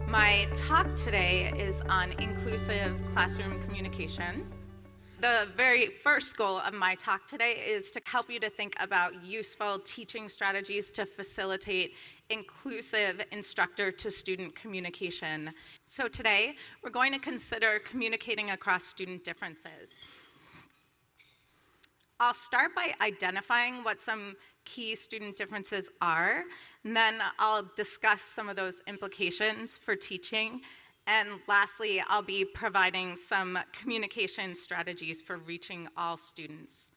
My talk today is on inclusive classroom communication. The very first goal of my talk today is to help you to think about useful teaching strategies to facilitate inclusive instructor-to-student communication. So today, we're going to consider communicating across student differences. I'll start by identifying what some key student differences are, and then I'll discuss some of those implications for teaching. And lastly, I'll be providing some communication strategies for reaching all students.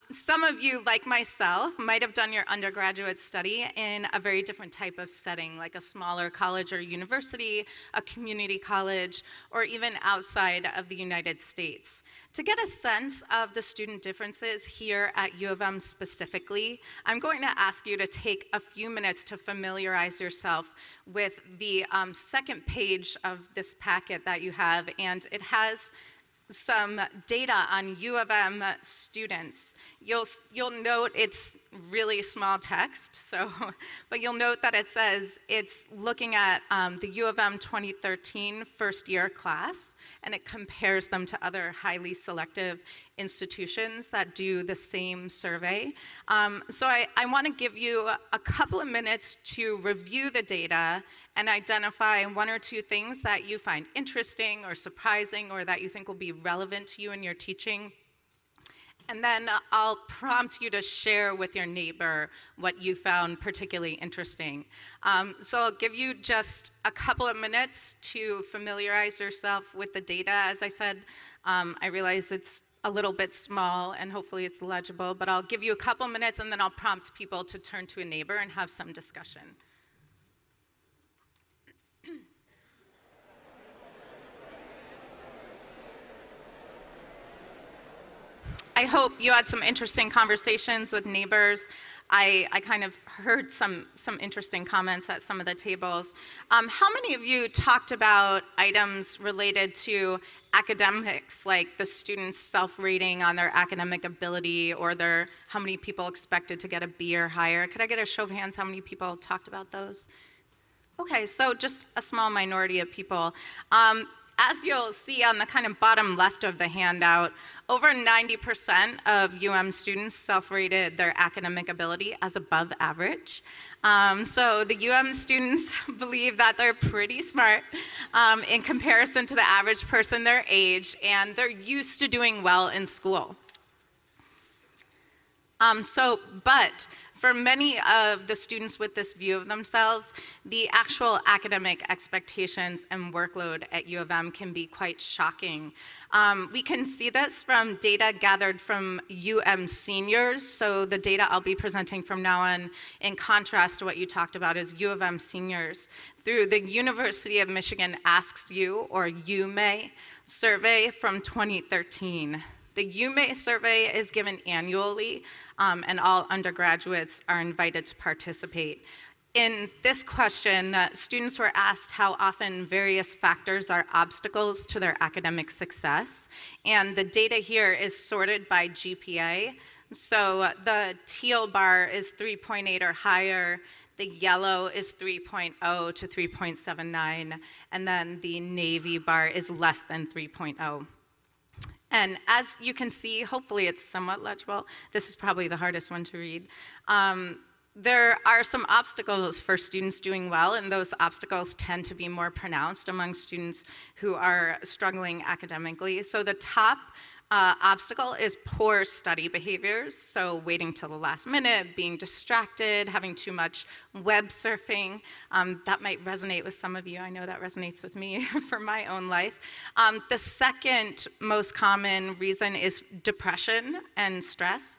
Some of you, like myself, might have done your undergraduate study in a very different type of setting, like a smaller college or university, a community college, or even outside of the United States. To get a sense of the student differences here at U of M specifically, I'm going to ask you to take a few minutes to familiarize yourself with the second page of this packet that you have, and it has some data on U of M students. You'll note it's really small text, but you'll note that it says it's looking at the U of M 2013 first year class, and it compares them to other highly selective institutions that do the same survey. So I want to give you a couple of minutes to review the data and identify one or two things that you find interesting or surprising or that you think will be relevant to you in your teaching. And then I'll prompt you to share with your neighbor what you found particularly interesting. So I'll give you just a couple of minutes to familiarize yourself with the data. As I said, I realize it's a little bit small and hopefully it's legible, but I'll give you a couple minutes and then I'll prompt people to turn to a neighbor and have some discussion. I hope you had some interesting conversations with neighbors. I kind of heard some interesting comments at some of the tables. How many of you talked about items related to academics, like the students' self-rating on their academic ability or how many people expected to get a B or higher? Could I get a show of hands how many people talked about those? Okay, so just a small minority of people. As you'll see on the kind of bottom left of the handout, over 90% of UM students self-rated their academic ability as above average. So the UM students believe that they're pretty smart in comparison to the average person their age, and they're used to doing well in school. But for many of the students with this view of themselves, the actual academic expectations and workload at U of M can be quite shocking. We can see this from data gathered from UM seniors. So the data I'll be presenting from now on, in contrast to what you talked about, is U of M seniors. Through the University of Michigan Asks You, or UMA, survey from 2013. The UMA survey is given annually, and all undergraduates are invited to participate. In this question, students were asked how often various factors are obstacles to their academic success, and the data here is sorted by GPA. So the teal bar is 3.8 or higher, the yellow is 3.0 to 3.79, and then the navy bar is less than 3.0. And as you can see, hopefully it's somewhat legible. This is probably the hardest one to read. There are some obstacles for students doing well, and those obstacles tend to be more pronounced among students who are struggling academically. So the top obstacle is poor study behaviors, so waiting till the last minute, being distracted, having too much web surfing. That might resonate with some of you. I know that resonates with me for my own life. The second most common reason is depression and stress.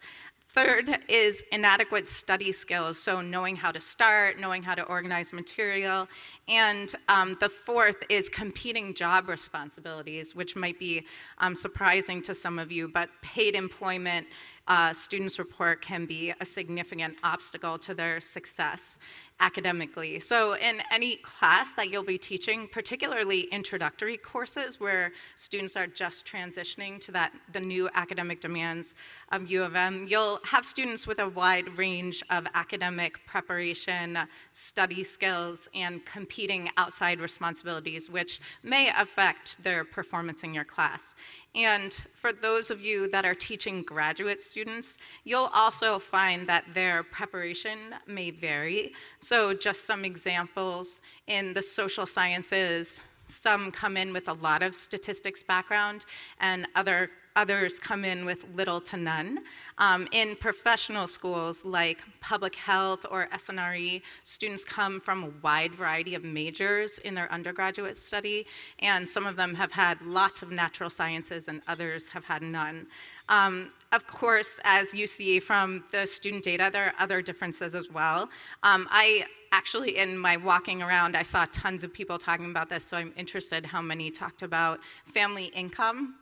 Third is inadequate study skills, so knowing how to start, knowing how to organize material. And the fourth is competing job responsibilities, which might be surprising to some of you, but paid employment, students report, can be a significant obstacle to their success. academically. So in any class that you'll be teaching, particularly introductory courses where students are just transitioning to the new academic demands of U of M, you'll have students with a wide range of academic preparation, study skills, and competing outside responsibilities, which may affect their performance in your class. And for those of you that are teaching graduate students, you'll also find that their preparation may vary. So just some examples: in the social sciences, some come in with a lot of statistics background, and others come in with little to none. In professional schools like public health or SNRE, students come from a wide variety of majors in their undergraduate study, and some of them have had lots of natural sciences and others have had none. Of course, as you see from the student data, there are other differences as well. Actually, in my walking around, I saw tons of people talking about this, so I'm interested how many talked about family income.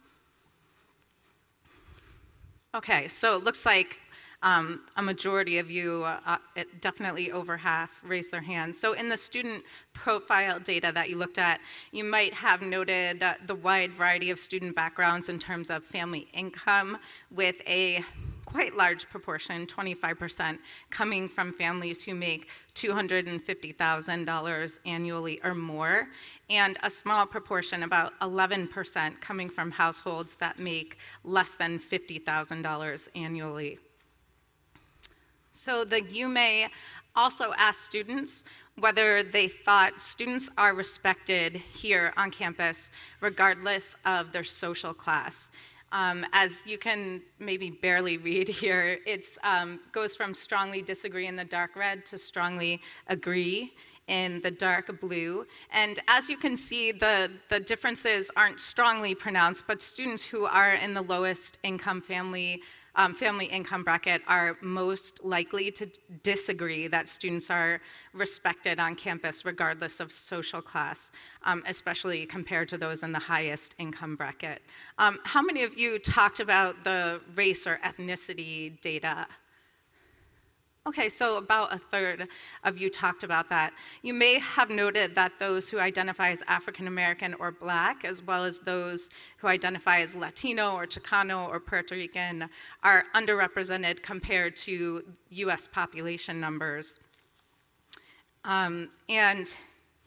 Okay, so it looks like a majority of you, definitely over half, raised their hands. So in the student profile data that you looked at, you might have noted the wide variety of student backgrounds in terms of family income, with a quite large proportion, 25%, coming from families who make $250,000 annually or more, and a small proportion, about 11%, coming from households that make less than $50,000 annually. So the UMA also asked students whether they thought students are respected here on campus regardless of their social class. As you can maybe barely read here, it goes from strongly disagree in the dark red to strongly agree in the dark blue. And as you can see, the differences aren't strongly pronounced, but students who are in the lowest income family income bracket are most likely to disagree that students are respected on campus regardless of social class, especially compared to those in the highest income bracket. How many of you talked about the race or ethnicity data? Okay, so about a third of you talked about that. You may have noted that those who identify as African American or Black, as well as those who identify as Latino or Chicano or Puerto Rican, are underrepresented compared to US population numbers. And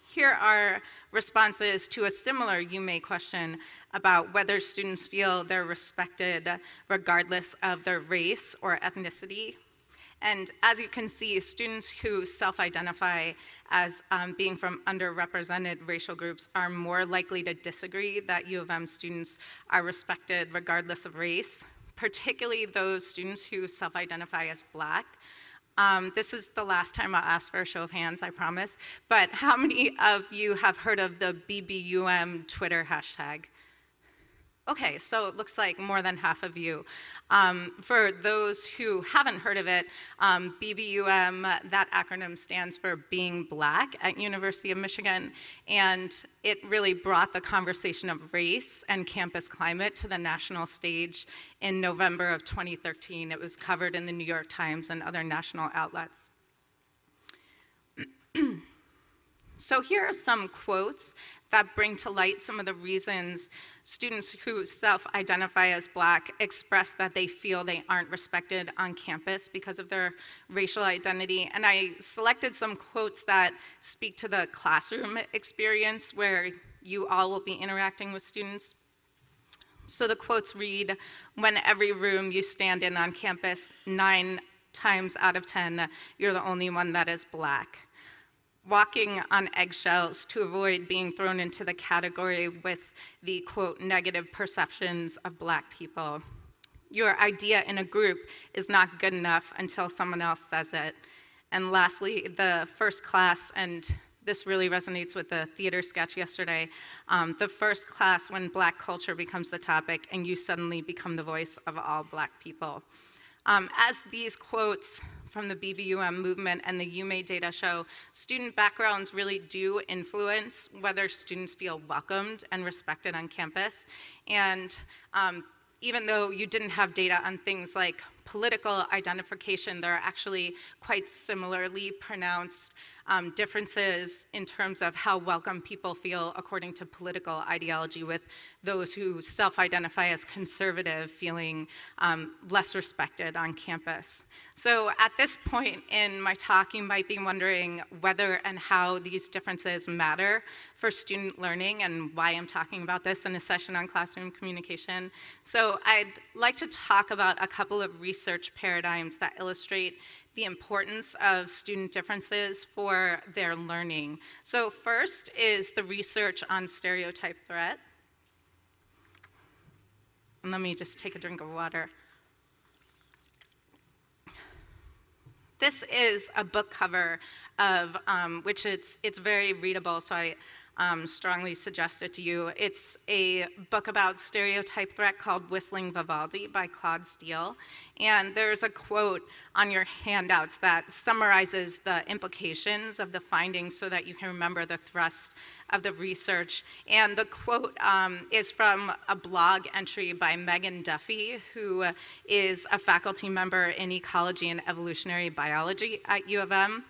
here are responses to a similar UMA question about whether students feel they're respected regardless of their race or ethnicity. And as you can see, students who self-identify as being from underrepresented racial groups are more likely to disagree that U of M students are respected regardless of race, particularly those students who self-identify as Black. This is the last time I'll ask for a show of hands, I promise, but how many of you have heard of the BBUM Twitter hashtag? Okay, so it looks like more than half of you. For those who haven't heard of it, BBUM, that acronym stands for Being Black at University of Michigan, and it really brought the conversation of race and campus climate to the national stage in November of 2013. It was covered in the New York Times and other national outlets. So here are some quotes that bring to light some of the reasons students who self-identify as Black express that they feel they aren't respected on campus because of their racial identity. And I selected some quotes that speak to the classroom experience where you all will be interacting with students. So the quotes read, "When every room you stand in on campus, 9 times out of 10, you're the only one that is Black." Walking on eggshells to avoid being thrown into the category with the, quote, negative perceptions of Black people. Your idea in a group is not good enough until someone else says it. And lastly, the first class, and this really resonates with the theater sketch yesterday, the first class when Black culture becomes the topic and you suddenly become the voice of all Black people. As these quotes from the BBUM movement and the UMA data show, student backgrounds really do influence whether students feel welcomed and respected on campus. And even though you didn't have data on things like political identification, there are actually quite similarly pronounced differences in terms of how welcome people feel according to political ideology, with those who self-identify as conservative feeling less respected on campus. So at this point in my talk, you might be wondering whether and how these differences matter for student learning and why I'm talking about this in a session on classroom communication. So I'd like to talk about a couple of research paradigms that illustrate the importance of student differences for their learning. So first is the research on stereotype threat. And let me just take a drink of water. This is a book cover of, which it's very readable, so I strongly suggest it to you. It's a book about stereotype threat called Whistling Vivaldi by Claude Steele. And there's a quote on your handouts that summarizes the implications of the findings so that you can remember the thrust of the research. And the quote is from a blog entry by Megan Duffy, who is a faculty member in ecology and evolutionary biology at U of M.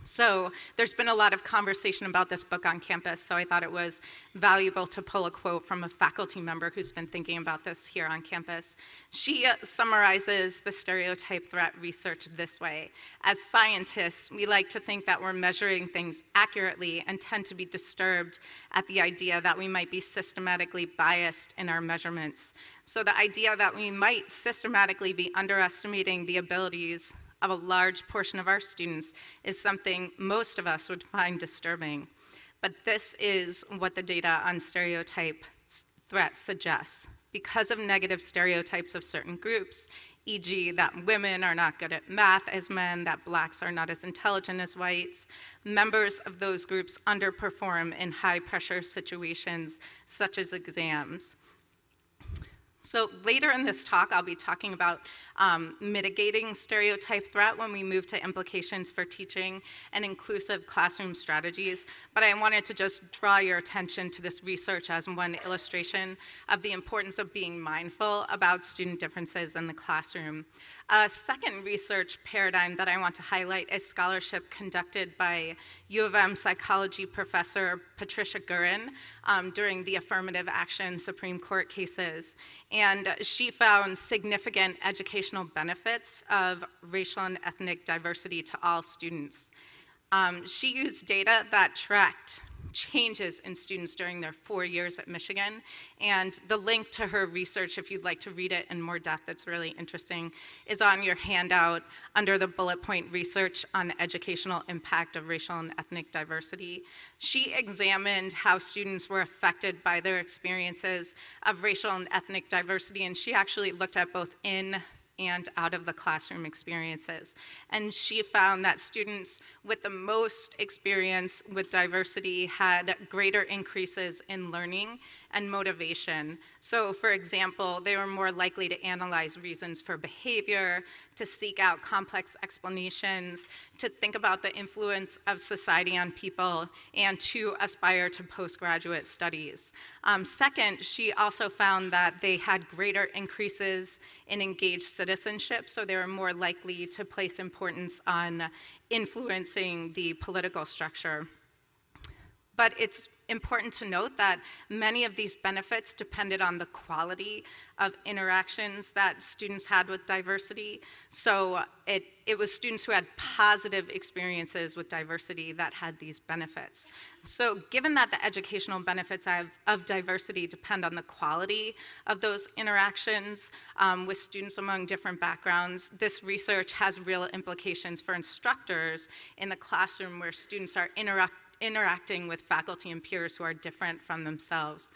So there's been a lot of conversation about this book on campus, so I thought it was valuable to pull a quote from a faculty member who's been thinking about this here on campus. She summarizes the stereotype threat research this way: as scientists, we like to think that we're measuring things accurately and tend to be disturbed at the idea that we might be systematically biased in our measurements. So the idea that we might systematically be underestimating the abilities of a large portion of our students is something most of us would find disturbing. But this is what the data on stereotype threats suggests. Because of negative stereotypes of certain groups, e.g. that women are not good at math as men, that blacks are not as intelligent as whites, members of those groups underperform in high-pressure situations such as exams. So later in this talk, I'll be talking about mitigating stereotype threat when we move to implications for teaching and inclusive classroom strategies. But I wanted to just draw your attention to this research as one illustration of the importance of being mindful about student differences in the classroom. A second research paradigm that I want to highlight is scholarship conducted by U of M psychology professor Patricia Gurin during the affirmative action Supreme Court cases. And she found significant educational benefits of racial and ethnic diversity to all students. She used data that tracked changes in students during their 4 years at Michigan. And the link to her research, if you'd like to read it in more depth, it's really interesting, is on your handout under the bullet point research on educational impact of racial and ethnic diversity. She examined how students were affected by their experiences of racial and ethnic diversity, and she actually looked at both in and out of the classroom experiences. And she found that students with the most experience with diversity had greater increases in learning and motivation. So for example, they were more likely to analyze reasons for behavior, to seek out complex explanations, to think about the influence of society on people, and to aspire to postgraduate studies. Second, she also found that they had greater increases in engaged citizenship, so they were more likely to place importance on influencing the political structure. But it's important to note that many of these benefits depended on the quality of interactions that students had with diversity. So it was students who had positive experiences with diversity that had these benefits. So given that the educational benefits of diversity depend on the quality of those interactions with students among different backgrounds, this research has real implications for instructors in the classroom where students are interacting with faculty and peers who are different from themselves.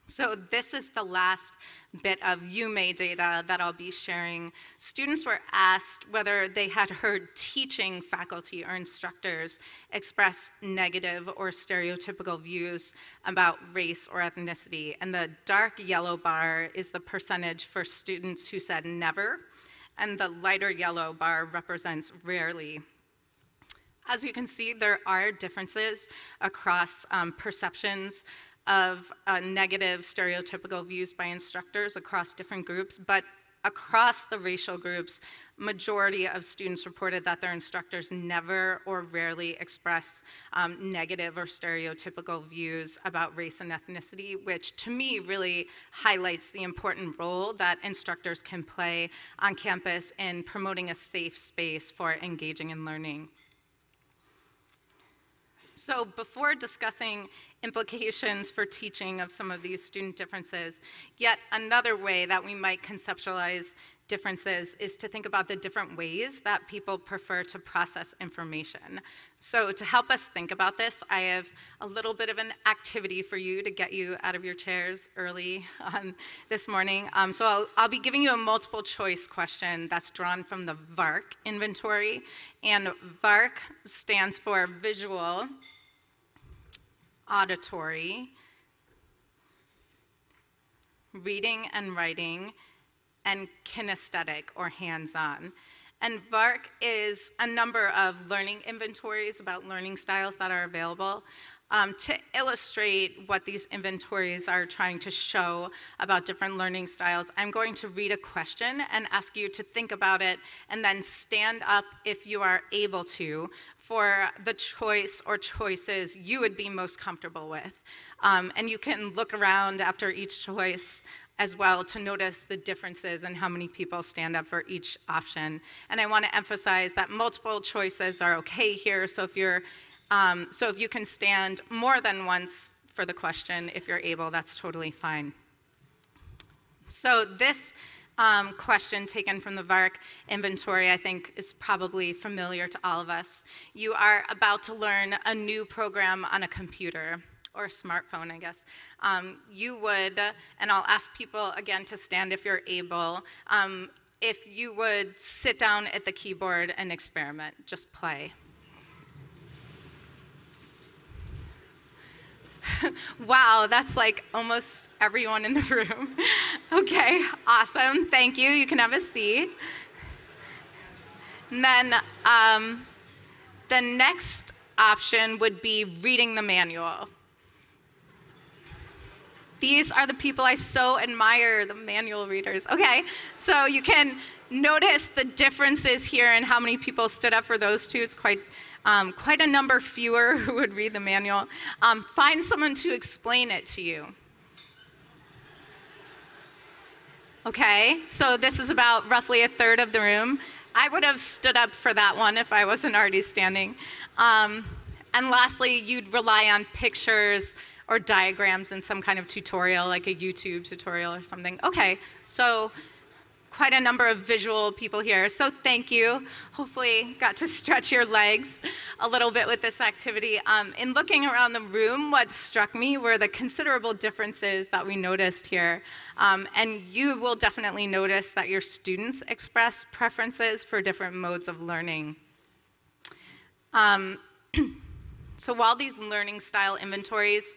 So this is the last bit of UMA data that I'll be sharing. Students were asked whether they had heard teaching faculty or instructors express negative or stereotypical views about race or ethnicity. And the dark yellow bar is the percentage for students who said never, and the lighter yellow bar represents rarely. As you can see, there are differences across perceptions of negative stereotypical views by instructors across different groups, but across the racial groups, majority of students reported that their instructors never or rarely express negative or stereotypical views about race and ethnicity, which to me really highlights the important role that instructors can play on campus in promoting a safe space for engaging in learning. So before discussing implications for teaching of some of these student differences, yet another way that we might conceptualize differences is to think about the different ways that people prefer to process information. So to help us think about this, I have a little bit of an activity for you to get you out of your chairs early on this morning. So I'll be giving you a multiple choice question that's drawn from the VARC inventory. And VARC stands for visual, auditory, reading and writing, and kinesthetic or hands-on. And VARC is a number of learning inventories about learning styles that are available. To illustrate what these inventories are trying to show about different learning styles, I'm going to read a question and ask you to think about it and then stand up if you are able to for the choice or choices you would be most comfortable with. And you can look around after each choice as well to notice the differences in how many people stand up for each option. And I want to emphasize that multiple choices are okay here, so if you can stand more than once for the question, if you're able, that's totally fine. So this question taken from the VARC inventory, I think, is probably familiar to all of us. You are about to learn a new program on a computer, or a smartphone, I guess. You would, and I'll ask people again to stand if you're able, if you would sit down at the keyboard and experiment, just play. Wow, that's like almost everyone in the room. Okay, awesome, thank you. You can have a seat. And then the next option would be reading the manual. These are the people I so admire, the manual readers. Okay, so you can notice the differences here in how many people stood up for those two. It's quite a number fewer who would read the manual. Find someone to explain it to you. Okay, so this is about roughly a third of the room. I would have stood up for that one if I wasn't already standing. And lastly, you'd rely on pictures or diagrams in some kind of tutorial, like a YouTube tutorial or something. Okay, so quite a number of visual people here, so thank you. Hopefully got to stretch your legs a little bit with this activity. In looking around the room, what struck me were the considerable differences that we noticed here. And you will definitely notice that your students express preferences for different modes of learning. So while these learning style inventories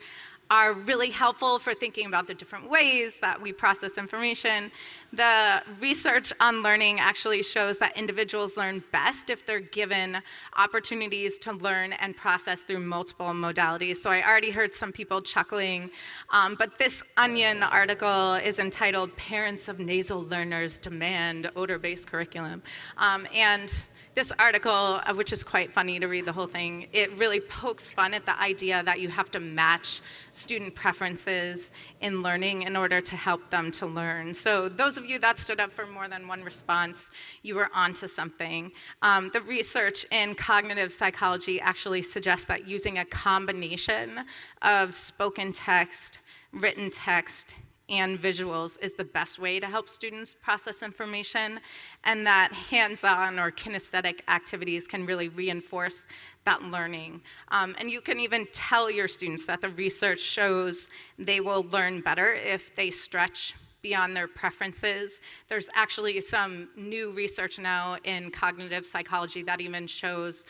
are really helpful for thinking about the different ways that we process information, the research on learning actually shows that individuals learn best if they're given opportunities to learn and process through multiple modalities. So I already heard some people chuckling, but this Onion article is entitled "Parents of Nasal Learners Demand Odor-Based Curriculum." And this article, which is quite funny to read the whole thing, it really pokes fun at the idea that you have to match student preferences in learning in order to help them to learn. So those of you that stood up for more than one response, you were onto something. The research in cognitive psychology actually suggests that using a combination of spoken text, written text, and visuals is the best way to help students process information, and that hands-on or kinesthetic activities can really reinforce that learning. And you can even tell your students that the research shows they will learn better if they stretch beyond their preferences. There's actually some new research now in cognitive psychology that even shows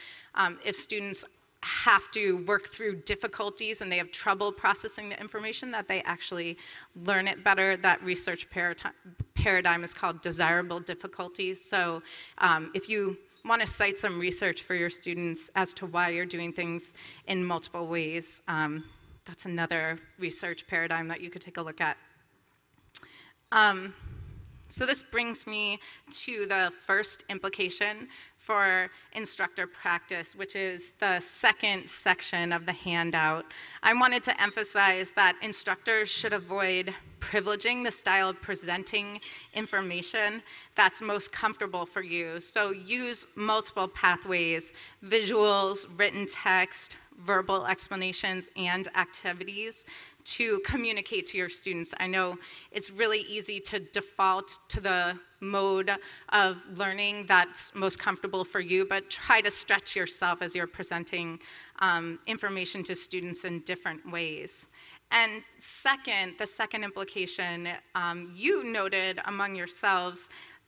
if students have to work through difficulties and they have trouble processing the information, that they actually learn it better. That research paradigm is called desirable difficulties. So if you want to cite some research for your students as to why you're doing things in multiple ways, that's another research paradigm that you could take a look at. So this brings me to the first implication for instructor practice, which is the second section of the handout. I wanted to emphasize that instructors should avoid privileging the style of presenting information that's most comfortable for you. So use multiple pathways: visuals, written text, verbal explanations, and activities to communicate to your students. I know it's really easy to default to the mode of learning that's most comfortable for you, but try to stretch yourself as you're presenting information to students in different ways. And second, the second implication, you noted among yourselves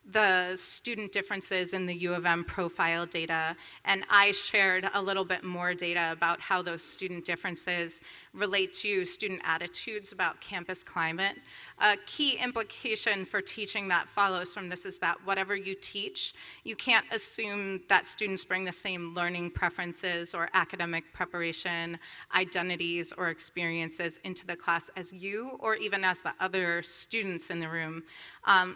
the student differences in the U of M profile data, and I shared a little bit more data about how those student differences relate to student attitudes about campus climate. A key implication for teaching that follows from this is that whatever you teach, you can't assume that students bring the same learning preferences or academic preparation, identities, or experiences into the class as you, or even as the other students in the room.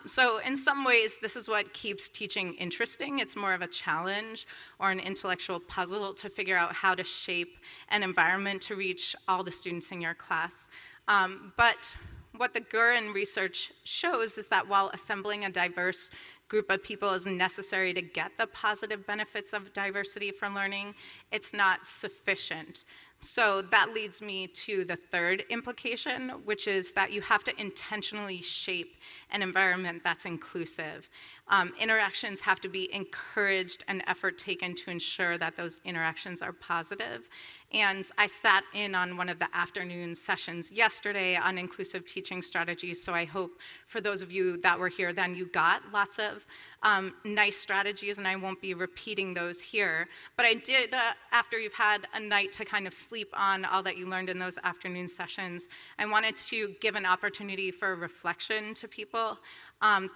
So in some ways, this is what keeps teaching interesting. It's more of a challenge or an intellectual puzzle to figure out how to shape an environment to reach all the students in your class. But what the Gurin research shows is that while assembling a diverse group of people is necessary to get the positive benefits of diversity for learning, it's not sufficient. So that leads me to the third implication, which is that you have to intentionally shape an environment that's inclusive. Interactions have to be encouraged and effort taken to ensure that those interactions are positive. And I sat in on one of the afternoon sessions yesterday on inclusive teaching strategies, so I hope for those of you that were here then you got lots of nice strategies, and I won't be repeating those here. But I did, after you've had a night to kind of sleep on all that you learned in those afternoon sessions, I wanted to give an opportunity for reflection to people.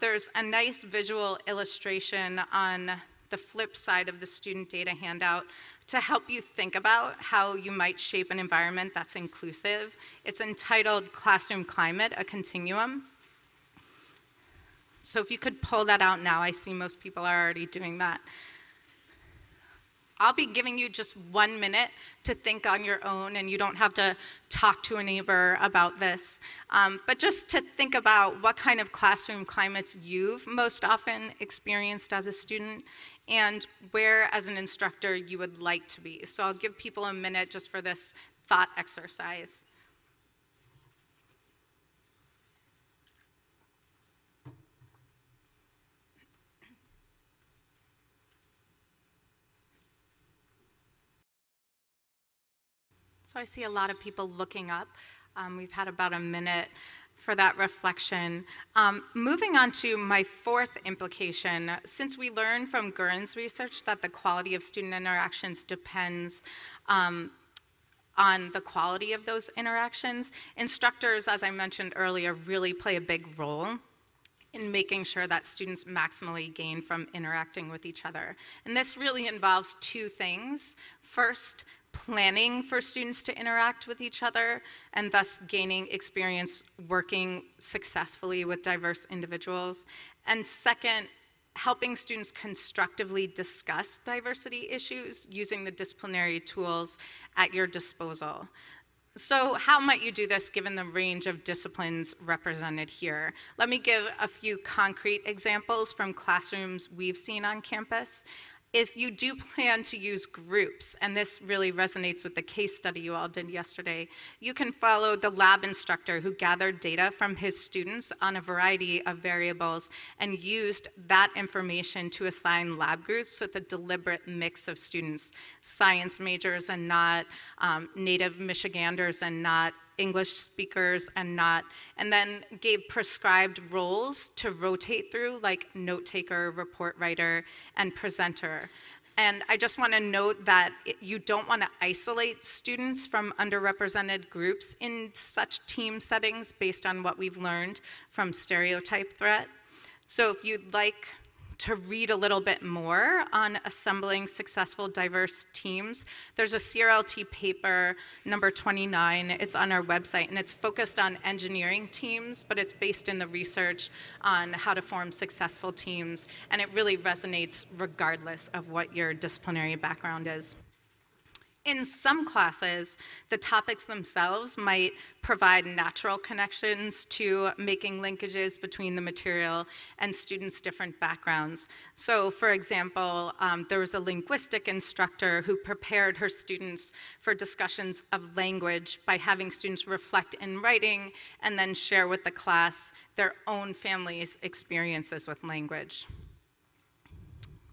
There's a nice visual illustration on the flip side of the student data handout to help you think about how you might shape an environment that's inclusive. It's entitled Classroom Climate, a Continuum. So if you could pull that out now, I see most people are already doing that. I'll be giving you just 1 minute to think on your own, and you don't have to talk to a neighbor about this, but just to think about what kind of classroom climates you've most often experienced as a student and where, as an instructor, you would like to be. So I'll give people a minute just for this thought exercise. So I see a lot of people looking up. We've had about a minute for that reflection. Moving on to my fourth implication, since we learned from Gurin's research that the quality of student interactions depends on the quality of those interactions, instructors, as I mentioned earlier, really play a big role in making sure that students maximally gain from interacting with each other. And this really involves two things. First, planning for students to interact with each other and thus gaining experience working successfully with diverse individuals. And second, helping students constructively discuss diversity issues using the disciplinary tools at your disposal. So how might you do this given the range of disciplines represented here? Let me give a few concrete examples from classrooms we've seen on campus. If you do plan to use groups, and this really resonates with the case study you all did yesterday, you can follow the lab instructor who gathered data from his students on a variety of variables and used that information to assign lab groups with a deliberate mix of students, science majors and not, native Michiganders and not, English speakers and not, and then gave prescribed roles to rotate through, like note taker, report writer, and presenter. And I just want to note that you don't want to isolate students from underrepresented groups in such team settings based on what we've learned from stereotype threat. So if you'd like to read a little bit more on assembling successful, diverse teams, there's a CRLT paper, number 29. It's on our website, and it's focused on engineering teams, but it's based in the research on how to form successful teams, and it really resonates regardless of what your disciplinary background is. In some classes, the topics themselves might provide natural connections to making linkages between the material and students' different backgrounds. So, for example, there was a linguistic instructor who prepared her students for discussions of language by having students reflect in writing and then share with the class their own family's experiences with language.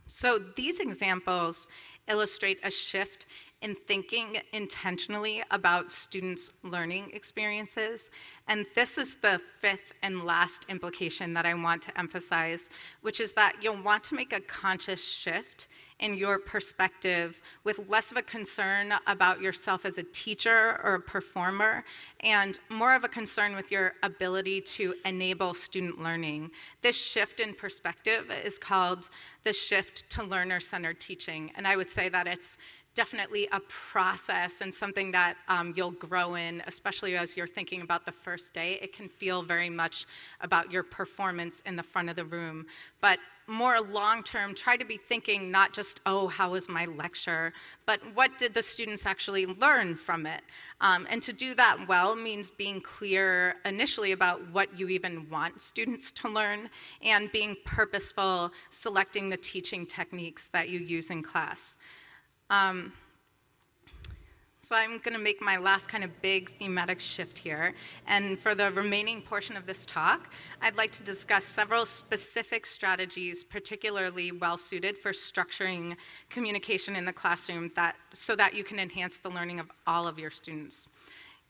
So these examples illustrate a shift in thinking intentionally about students' learning experiences. And this is the fifth and last implication that I want to emphasize, which is that you'll want to make a conscious shift in your perspective with less of a concern about yourself as a teacher or a performer and more of a concern with your ability to enable student learning. This shift in perspective is called the shift to learner-centered teaching. And I would say that it's definitely a process and something that you'll grow in, especially as you're thinking about the first day. It can feel very much about your performance in the front of the room. But more long-term, try to be thinking not just, oh, how was my lecture, but what did the students actually learn from it? And to do that well means being clear initially about what you even want students to learn and being purposeful, selecting the teaching techniques that you use in class. So I'm going to make my last kind of big thematic shift here. And for the remaining portion of this talk, I'd like to discuss several specific strategies particularly well-suited for structuring communication in the classroom so that you can enhance the learning of all of your students.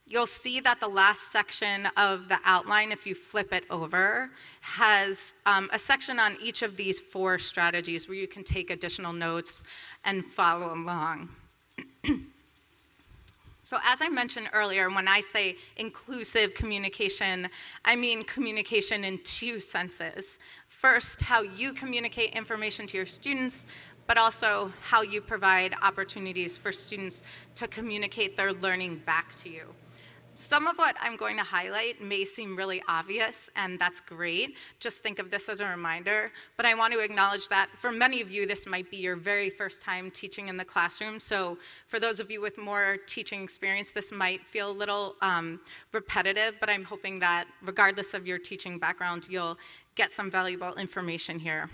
You'll see that the last section of the outline, if you flip it over, has a section on each of these 4 strategies where you can take additional notes and follow along. So as I mentioned earlier, when I say inclusive communication, I mean communication in 2 senses. First, how you communicate information to your students, but also how you provide opportunities for students to communicate their learning back to you. Some of what I'm going to highlight may seem really obvious, and that's great. Just think of this as a reminder. But I want to acknowledge that for many of you, this might be your very first time teaching in the classroom. So for those of you with more teaching experience, this might feel a little repetitive, but I'm hoping that regardless of your teaching background, you'll get some valuable information here.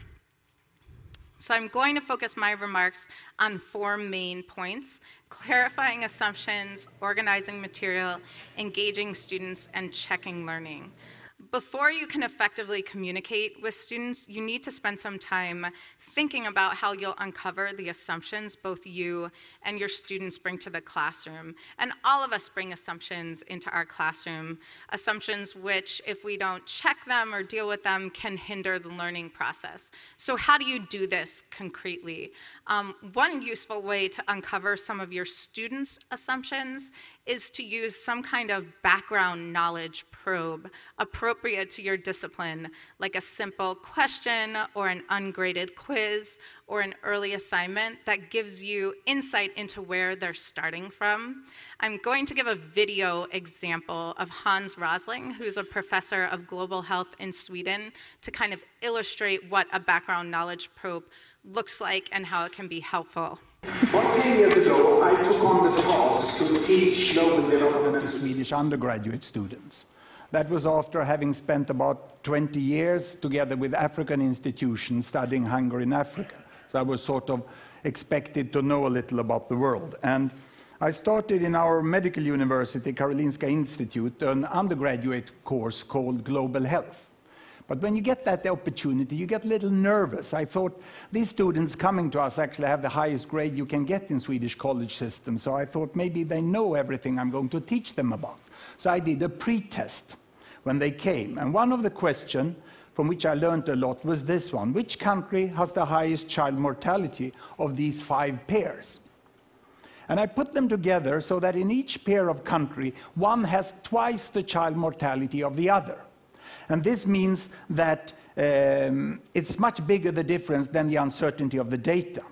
So I'm going to focus my remarks on 4 main points: clarifying assumptions, organizing material, engaging students, and checking learning. Before you can effectively communicate with students, you need to spend some time thinking about how you'll uncover the assumptions both you and your students bring to the classroom. And all of us bring assumptions into our classroom, assumptions which, if we don't check them or deal with them, can hinder the learning process. So how do you do this concretely? One useful way to uncover some of your students' assumptions is to use some kind of background knowledge probe appropriate to your discipline, like a simple question or an ungraded quiz or an early assignment that gives you insight into where they're starting from. I'm going to give a video example of Hans Rosling, who's a professor of global health in Sweden, to kind of illustrate what a background knowledge probe looks like and how it can be helpful. 10 years ago, I took on the task to teach global development to Swedish undergraduate students. That was after having spent about 20 years together with African institutions studying hunger in Africa. So I was sort of expected to know a little about the world. And I started in our medical university, Karolinska Institute, an undergraduate course called Global Health. But when you get that opportunity, you get a little nervous. I thought these students coming to us actually have the highest grade you can get in Swedish college system. So I thought maybe they know everything I'm going to teach them about. So I did a pre-test when they came. And one of the questions from which I learned a lot was this one: which country has the highest child mortality of these 5 pairs? And I put them together so that in each pair of country, one has twice the child mortality of the other. And this means that It's much bigger the difference than the uncertainty of the data.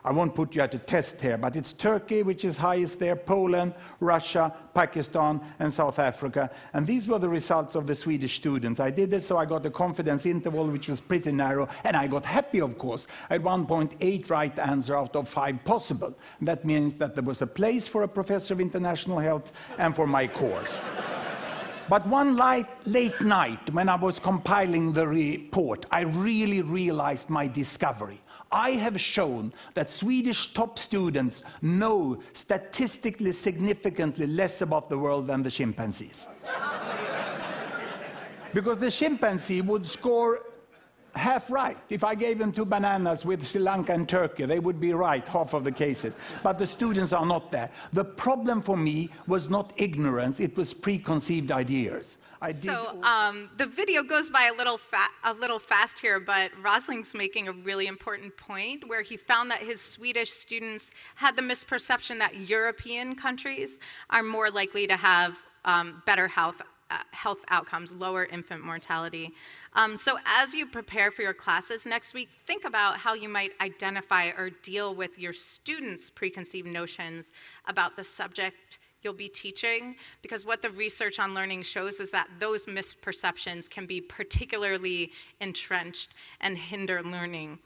I won't put you at a test here, but it's Turkey, which is highest there, Poland, Russia, Pakistan, and South Africa. And these were the results of the Swedish students. I did it, so I got a confidence interval, which was pretty narrow, and I got happy, of course. I had 1.8 right answer out of 5 possible. That means that there was a place for a professor of international health and for my course. But one late night, when I was compiling the report, I really realized my discovery. I have shown that Swedish top students know statistically significantly less about the world than the chimpanzees. Because the chimpanzee would score half right. If I gave them 2 bananas with Sri Lanka and Turkey, they would be right, half of the cases. But the students are not there. The problem for me was not ignorance, it was preconceived ideas. The video goes by a little fast here, but Rosling's making a really important point where he found that his Swedish students had the misperception that European countries are more likely to have better health outcomes, lower infant mortality. So as you prepare for your classes next week, think about how you might identify or deal with your students' preconceived notions about the subject you'll be teaching, because what the research on learning shows is that those misperceptions can be particularly entrenched and hinder learning.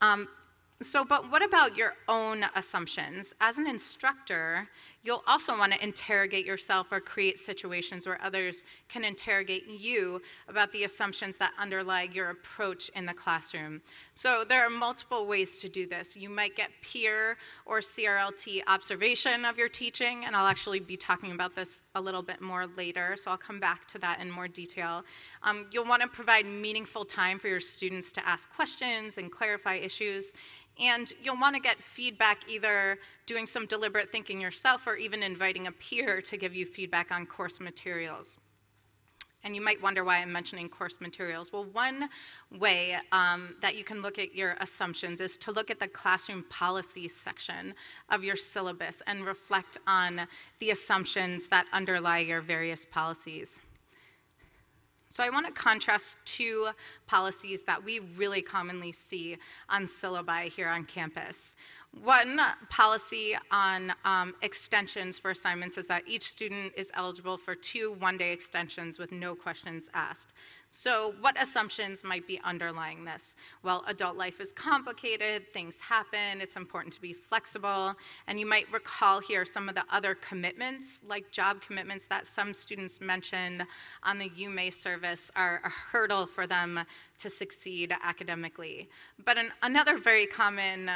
But what about your own assumptions? As an instructor, you'll also want to interrogate yourself or create situations where others can interrogate you about the assumptions that underlie your approach in the classroom. So there are multiple ways to do this. You might get peer or CRLT observation of your teaching, and I'll actually be talking about this a little bit more later, so I'll come back to that in more detail. You'll want to provide meaningful time for your students to ask questions and clarify issues. And you'll want to get feedback either doing some deliberate thinking yourself or even inviting a peer to give you feedback on course materials. And you might wonder why I'm mentioning course materials. Well, one way that you can look at your assumptions is to look at the classroom policies section of your syllabus and reflect on the assumptions that underlie your various policies. So I want to contrast 2 policies that we really commonly see on syllabi here on campus. One policy on extensions for assignments is that each student is eligible for 2 one-day extensions with no questions asked. So what assumptions might be underlying this? Well, adult life is complicated, things happen, it's important to be flexible, and you might recall here some of the other commitments, like job commitments that some students mentioned on the UMA service are a hurdle for them to succeed academically. But another very common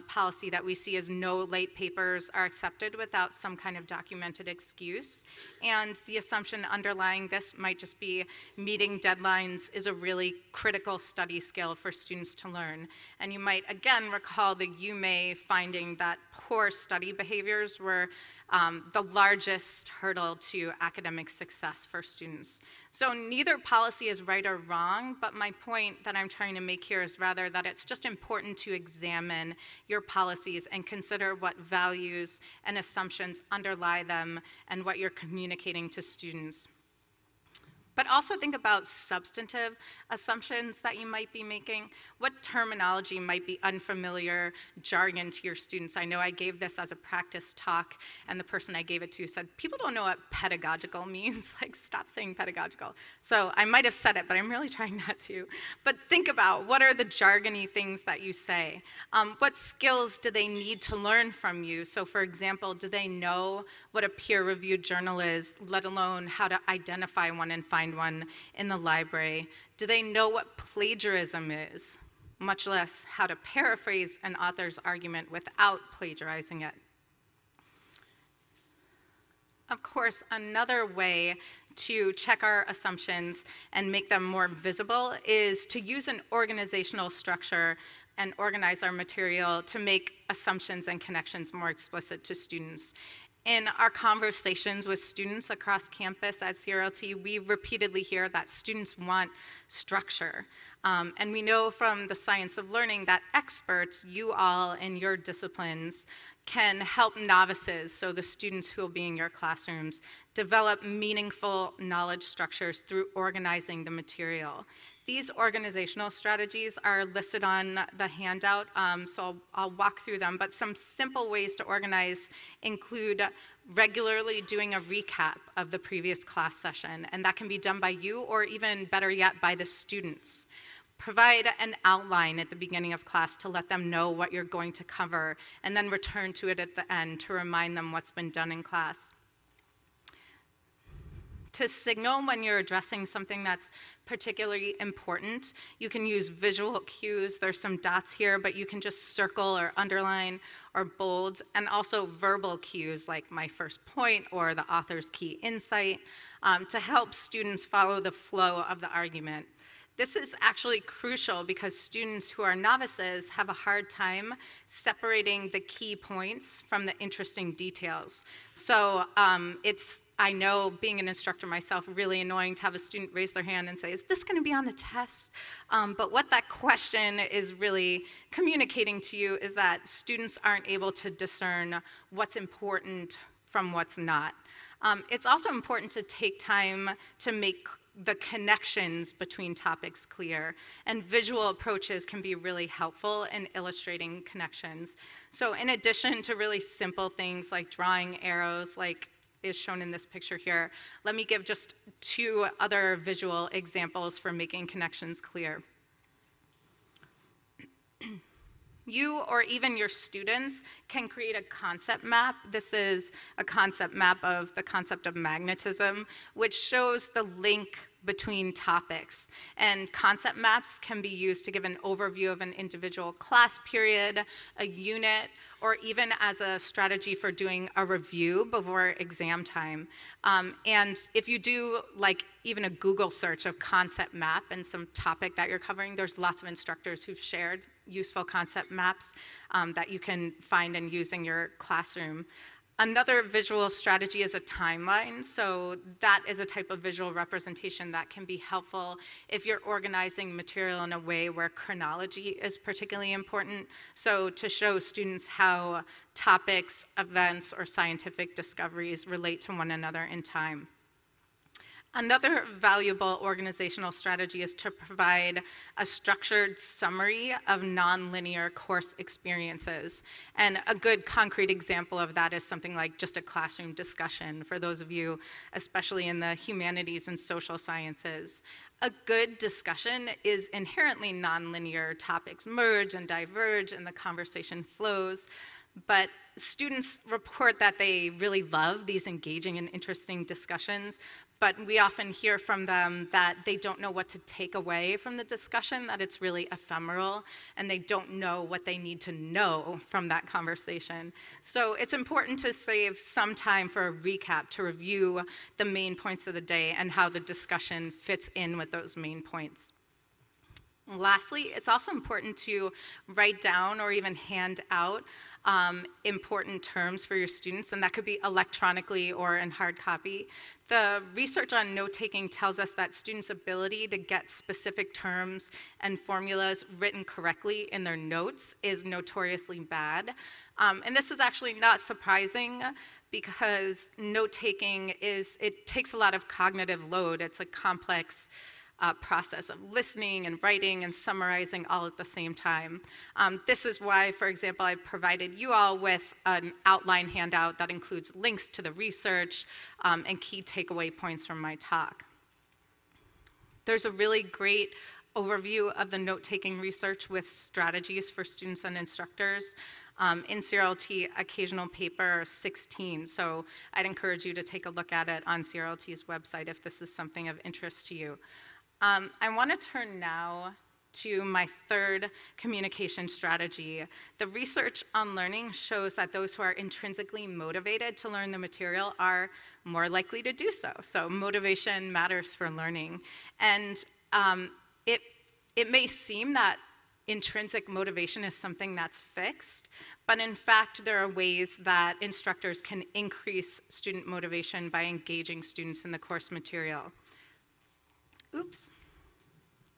policy that we see is no late papers are accepted without some kind of documented excuse. And the assumption underlying this might just be meeting deadlines is a really critical study skill for students to learn. And you might again recall the UMA finding that poor study behaviors were the largest hurdle to academic success for students. So neither policy is right or wrong, but my point that I'm trying to make here is rather that it's just important to examine your policies and consider what values and assumptions underlie them and what you're communicating to students. But also think about substantive assumptions that you might be making. What terminology might be unfamiliar, jargon to your students? I know I gave this as a practice talk, and the person I gave it to said, people don't know what pedagogical means. Like, stop saying pedagogical. So I might have said it, but I'm really trying not to. But think about, what are the jargony things that you say? What skills do they need to learn from you? So for example, do they know what a peer-reviewed journal is, let alone how to identify one and find one in the library? Do they know what plagiarism is, much less how to paraphrase an author's argument without plagiarizing it? Of course, another way to check our assumptions and make them more visible is to use an organizational structure and organize our material to make assumptions and connections more explicit to students. In our conversations with students across campus at CRLT, we repeatedly hear that students want structure. And we know from the science of learning that experts, you all in your disciplines, can help novices, so the students who will be in your classrooms, develop meaningful knowledge structures through organizing the material. These organizational strategies are listed on the handout, so I'll walk through them, but some simple ways to organize include regularly doing a recap of the previous class session, and that can be done by you or even better yet by the students. Provide an outline at the beginning of class to let them know what you're going to cover, and then return to it at the end to remind them what's been done in class. To signal when you're addressing something that's particularly important, you can use visual cues. There's some dots here, but you can just circle or underline or bold, and also verbal cues like my first point or the author's key insight to help students follow the flow of the argument. This is actually crucial because students who are novices have a hard time separating the key points from the interesting details. So I know, being an instructor myself, really annoying to have a student raise their hand and say, is this going to be on the test? But what that question is really communicating to you is that students aren't able to discern what's important from what's not. It's also important to take time to make the connections between topics clear, and visual approaches can be really helpful in illustrating connections. So in addition to really simple things like drawing arrows, like is shown in this picture here, let me give just 2 other visual examples for making connections clear. You or even your students can create a concept map. This is a concept map of the concept of magnetism, which shows the link between topics. And concept maps can be used to give an overview of an individual class period, a unit, or even as a strategy for doing a review before exam time. And if you do like even a Google search of concept map and some topic that you're covering, there's lots of instructors who've shared useful concept maps that you can find and use in your classroom. Another visual strategy is a timeline. So that is a type of visual representation that can be helpful if you're organizing material in a way where chronology is particularly important. So to show students how topics, events, or scientific discoveries relate to one another in time. Another valuable organizational strategy is to provide a structured summary of nonlinear course experiences. And a good concrete example of that is something like just a classroom discussion for those of you, especially in the humanities and social sciences. A good discussion is inherently nonlinear. Topics merge and diverge and the conversation flows. But students report that they really love these engaging and interesting discussions, but we often hear from them that they don't know what to take away from the discussion, that it's really ephemeral, and they don't know what they need to know from that conversation. So it's important to save some time for a recap to review the main points of the day and how the discussion fits in with those main points. Lastly, it's also important to write down or even hand out important terms for your students, and that could be electronically or in hard copy. The research on note-taking tells us that students' ability to get specific terms and formulas written correctly in their notes is notoriously bad. And this is actually not surprising because note-taking it takes a lot of cognitive load. It's a complex process of listening and writing and summarizing all at the same time. This is why, for example, I provided you all with an outline handout that includes links to the research and key takeaway points from my talk. There's a really great overview of the note-taking research with strategies for students and instructors in CRLT Occasional Paper 16. So I'd encourage you to take a look at it on CRLT's website if this is something of interest to you. I want to turn now to my third communication strategy. The research on learning shows that those who are intrinsically motivated to learn the material are more likely to do so. So motivation matters for learning. And it may seem that intrinsic motivation is something that's fixed, but in fact, there are ways that instructors can increase student motivation by engaging students in the course material. Oops.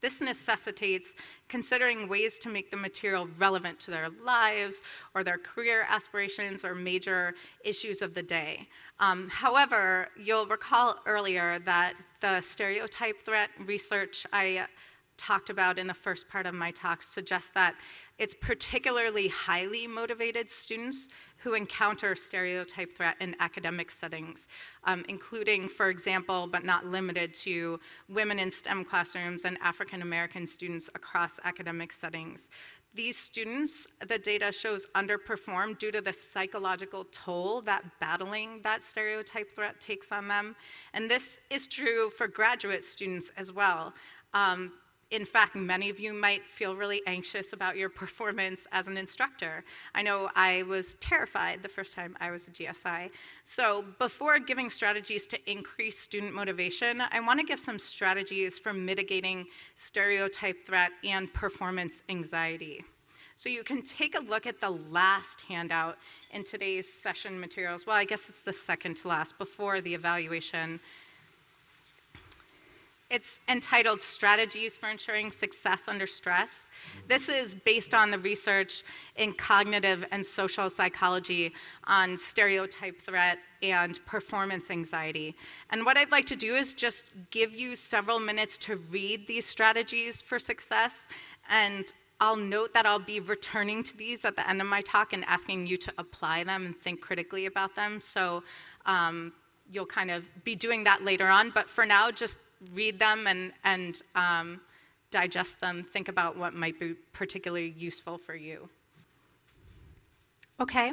This necessitates considering ways to make the material relevant to their lives or their career aspirations or major issues of the day. However, you'll recall earlier that the stereotype threat research I talked about in the first part of my talk suggests that it's particularly highly motivated students who encounter stereotype threat in academic settings, including, for example, but not limited to, women in STEM classrooms and African American students across academic settings. These students, the data shows, underperform due to the psychological toll that battling that stereotype threat takes on them. And this is true for graduate students as well. In fact, many of you might feel really anxious about your performance as an instructor. I know I was terrified the first time I was a GSI. So before giving strategies to increase student motivation, I want to give some strategies for mitigating stereotype threat and performance anxiety. So you can take a look at the last handout in today's session materials. Well, I guess it's the second to last, before the evaluation. It's entitled Strategies for Ensuring Success Under Stress. This is based on the research in cognitive and social psychology on stereotype threat and performance anxiety. And what I'd like to do is just give you several minutes to read these strategies for success, and I'll note that I'll be returning to these at the end of my talk and asking you to apply them and think critically about them. So you'll kind of be doing that later on, but for now, just read them and digest them, think about what might be particularly useful for you. Okay,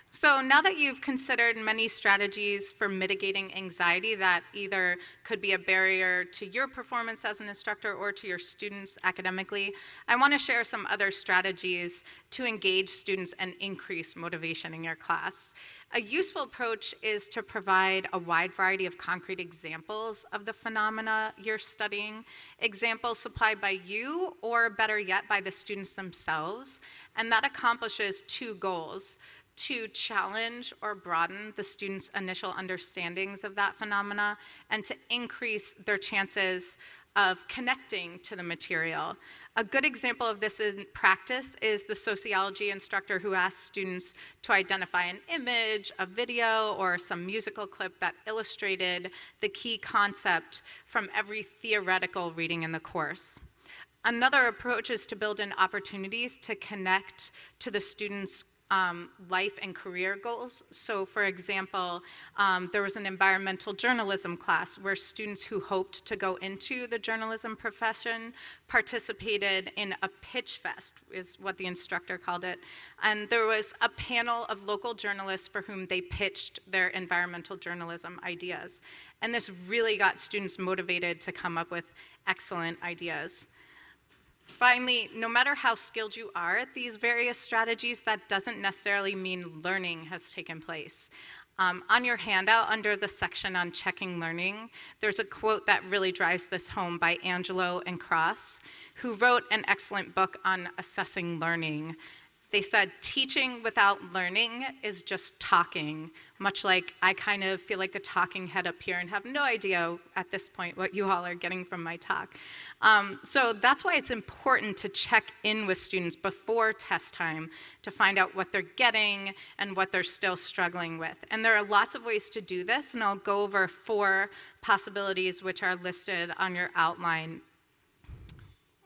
so now that you've considered many strategies for mitigating anxiety that either could be a barrier to your performance as an instructor or to your students academically, I want to share some other strategies to engage students and increase motivation in your class. A useful approach is to provide a wide variety of concrete examples of the phenomena you're studying, examples supplied by you, or better yet, by the students themselves, and that accomplishes two goals: to challenge or broaden the students' initial understandings of that phenomena, and to increase their chances of connecting to the material. A good example of this in practice is the sociology instructor who asks students to identify an image, a video, or some musical clip that illustrated the key concept from every theoretical reading in the course. Another approach is to build in opportunities to connect to the students' life and career goals. So for example, there was an environmental journalism class where students who hoped to go into the journalism profession participated in a pitch fest, is what the instructor called it. And there was a panel of local journalists for whom they pitched their environmental journalism ideas. And this really got students motivated to come up with excellent ideas. Finally, no matter how skilled you are at these various strategies, that doesn't necessarily mean learning has taken place. On your handout, under the section on checking learning, there's a quote that really drives this home by Angelo and Cross, who wrote an excellent book on assessing learning. They said, teaching without learning is just talking, much like I kind of feel like a talking head up here and have no idea at this point what you all are getting from my talk. So that's why it's important to check in with students before test time to find out what they're getting and what they're still struggling with. And there are lots of ways to do this, and I'll go over 4 possibilities which are listed on your outline.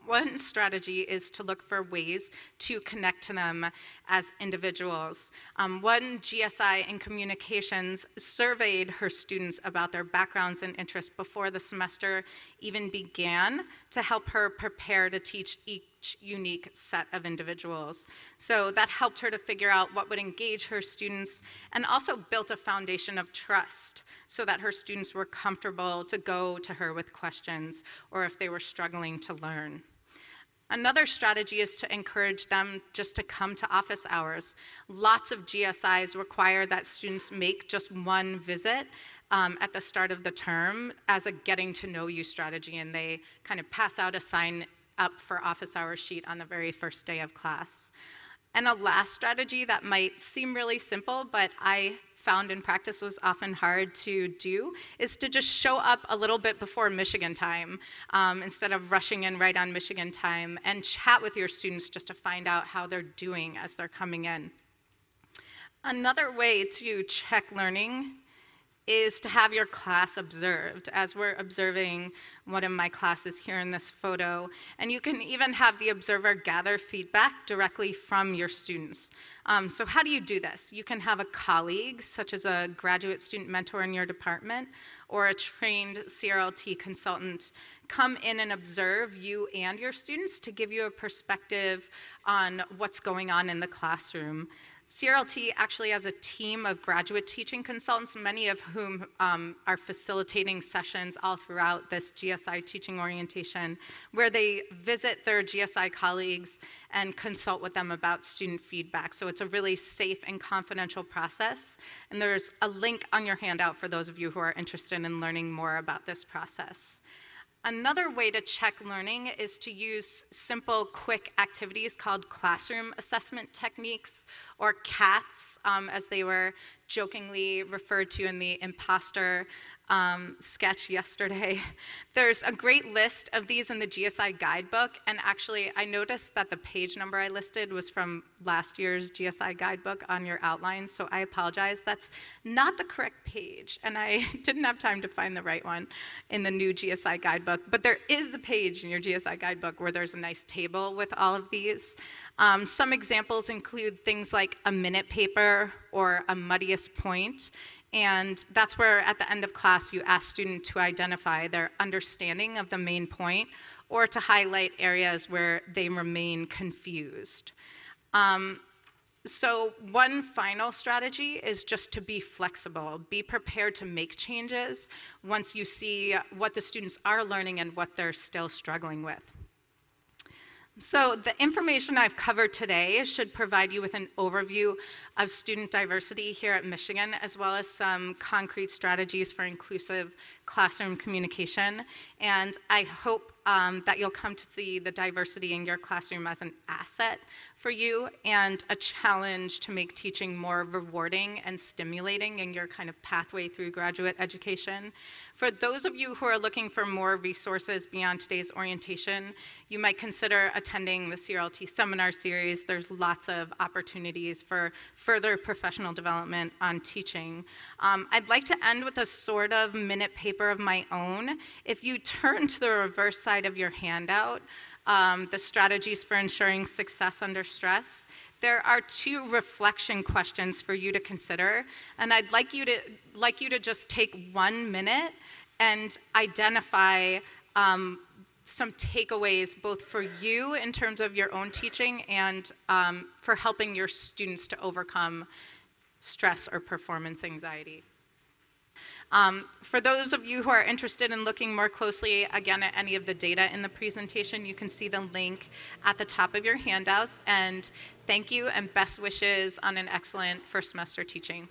One strategy is to look for ways to connect to them as individuals. One GSI in communications surveyed her students about their backgrounds and interests before the semester even began to help her prepare to teach each unique set of individuals. So that helped her to figure out what would engage her students, and also built a foundation of trust so that her students were comfortable to go to her with questions or if they were struggling to learn. Another strategy is to encourage them just to come to office hours. Lots of GSIs require that students make just one visit at the start of the term as a getting to know you strategy, and they kind of pass out a sign up for office hours sheet on the very first day of class. And a last strategy that might seem really simple, but I found in practice was often hard to do, is to just show up a little bit before Michigan time instead of rushing in right on Michigan time, and chat with your students just to find out how they're doing as they're coming in. Another way to check learning is to have your class observed, as we're observing one of my classes here in this photo. And you can even have the observer gather feedback directly from your students. So how do you do this? You can have a colleague, such as a graduate student mentor in your department, or a trained CRLT consultant, come in and observe you and your students to give you a perspective on what's going on in the classroom. CRLT actually has a team of graduate teaching consultants, many of whom are facilitating sessions all throughout this GSI teaching orientation, where they visit their GSI colleagues and consult with them about student feedback. So it's a really safe and confidential process. And there's a link on your handout for those of you who are interested in learning more about this process. Another way to check learning is to use simple, quick activities called classroom assessment techniques, or CATs, as they were jokingly referred to in the imposter sketch yesterday. There's a great list of these in the GSI guidebook, and actually I noticed that the page number I listed was from last year's GSI guidebook on your outline, so I apologize. That's not the correct page, and I didn't have time to find the right one in the new GSI guidebook, but there is a page in your GSI guidebook where there's a nice table with all of these. Some examples include things like a minute paper or a muddiest point. And that's where, at the end of class, you ask students to identify their understanding of the main point or to highlight areas where they remain confused. So one final strategy is just to be flexible. Be prepared to make changes once you see what the students are learning and what they're still struggling with. So the information I've covered today should provide you with an overview of student diversity here at Michigan, as well as some concrete strategies for inclusive classroom communication. And I hope that you'll come to see the diversity in your classroom as an asset for you and a challenge to make teaching more rewarding and stimulating in your kind of pathway through graduate education. For those of you who are looking for more resources beyond today's orientation, you might consider attending the CRLT seminar series. There's lots of opportunities for further professional development on teaching. I'd like to end with a sort of minute paper of my own. If you turn to the reverse side of your handout, the strategies for ensuring success under stress, there are 2 reflection questions for you to consider, and I'd like you to just take 1 minute and identify some takeaways both for you in terms of your own teaching and for helping your students to overcome stress or performance anxiety. For those of you who are interested in looking more closely, again, at any of the data in the presentation, you can see the link at the top of your handouts. And thank you and best wishes on an excellent first semester teaching.